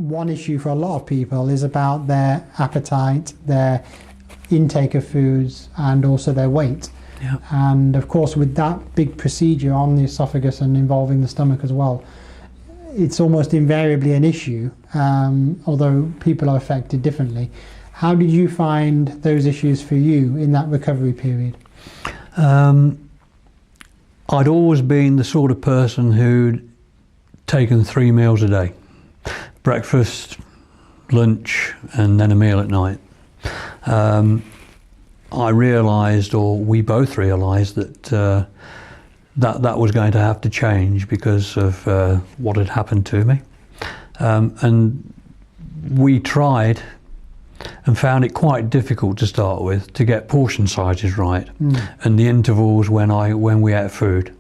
one issue for a lot of people is about their appetite, their intake of foods, and also their weight. Yeah. And of course, with that big procedure on the esophagus and involving the stomach as well, it's almost invariably an issue, although people are affected differently. How did you find those issues for you in that recovery period? I'd always been the sort of person who'd taken 3 meals a day. Breakfast, lunch, and then a meal at night. I realised, or we both realised, that that was going to have to change because of what had happened to me. And we tried and found it quite difficult to start with to get portion sizes right and the intervals when we ate food.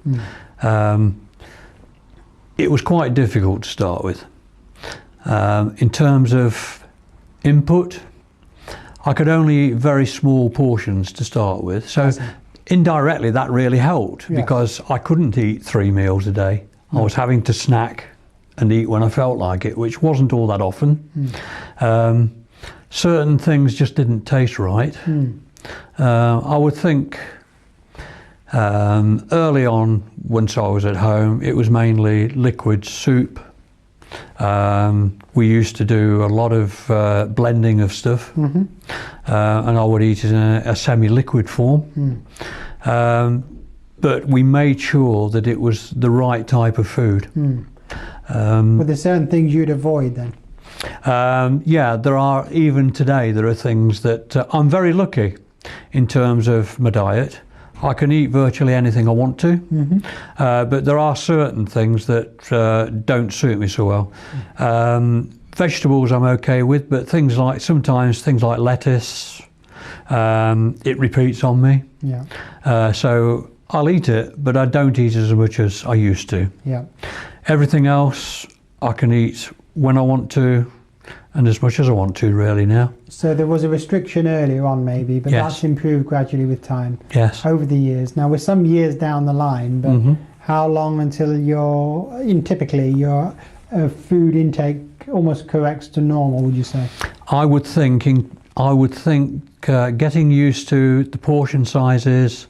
It was quite difficult to start with. In terms of input, I could only eat very small portions to start with. So indirectly that really helped because I couldn't eat 3 meals a day. I was having to snack and eat when I felt like it, which wasn't all that often. Certain things just didn't taste right. I would think early on, once I was at home, it was mainly liquid soup. We used to do a lot of blending of stuff, and I would eat it in a semi-liquid form. But we made sure that it was the right type of food. Were there certain things you'd avoid then? Yeah, there are, even today, there are things that I'm very lucky in terms of my diet. I can eat virtually anything I want to, but there are certain things that don't suit me so well. Vegetables I'm okay with, but sometimes things like lettuce, it repeats on me. So I'll eat it, but I don't eat as much as I used to. Everything else I can eat when I want to and as much as I want to really now. So there was a restriction earlier on maybe, but that's improved gradually with time over the years. Now we're some years down the line, but how long until typically your food intake almost corrects to normal, would you say? I would think getting used to the portion sizes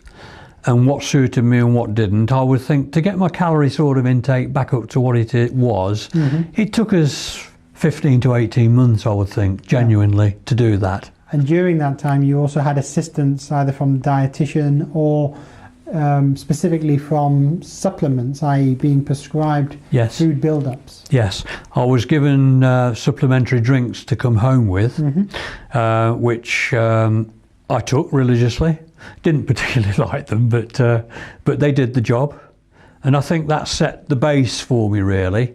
and what suited me and what didn't, I would think to get my calorie sort of intake back up to what it was, it took us 15 to 18 months, I would think, genuinely, to do that. And during that time you also had assistance either from the dietitian or specifically from supplements, i.e. being prescribed food build-ups. Yes, I was given supplementary drinks to come home with, which I took religiously. Didn't particularly like them, but they did the job. And I think that set the base for me really,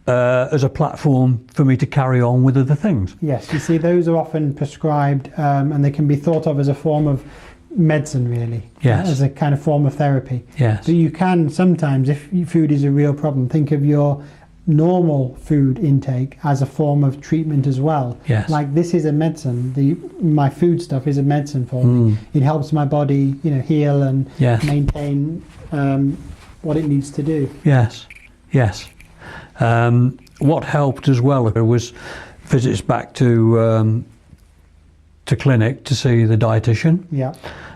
as a platform for me to carry on with other things. Yes, you see those are often prescribed and they can be thought of as a form of medicine really, as a kind of form of therapy. But you can sometimes, if food is a real problem, think of your normal food intake as a form of treatment as well. Like this is a medicine, my food stuff is a medicine for me. It helps my body heal and maintain what it needs to do. What helped as well was visits back to clinic to see the dietitian.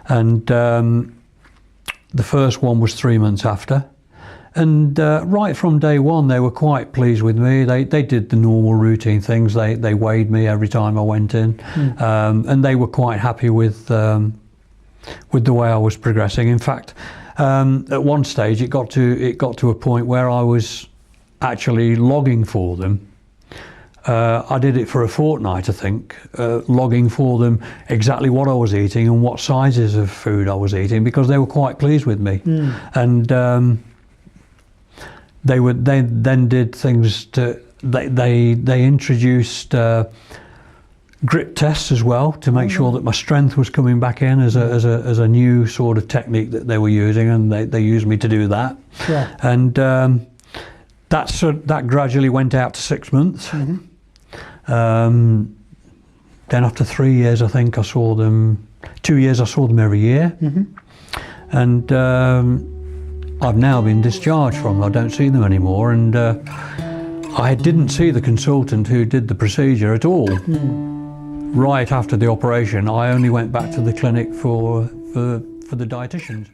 And the first one was 3 months after. And right from day one, they were quite pleased with me. They did the normal routine things. They weighed me every time I went in, and they were quite happy with the way I was progressing. In fact, at one stage, it got to a point where I was actually logging for them. I did it for a fortnight, I think, logging for them exactly what I was eating and what sizes of food I was eating, because they were quite pleased with me. And they then did things they introduced grit tests as well to make sure that my strength was coming back in as a new sort of technique that they were using, and they used me to do that. And that gradually went out to 6 months. Then after 3 years, I think I saw them. 2 years, I saw them every year. And I've now been discharged from them. I don't see them anymore, and I didn't see the consultant who did the procedure at all. Right after the operation, I only went back to the clinic for the dietitians.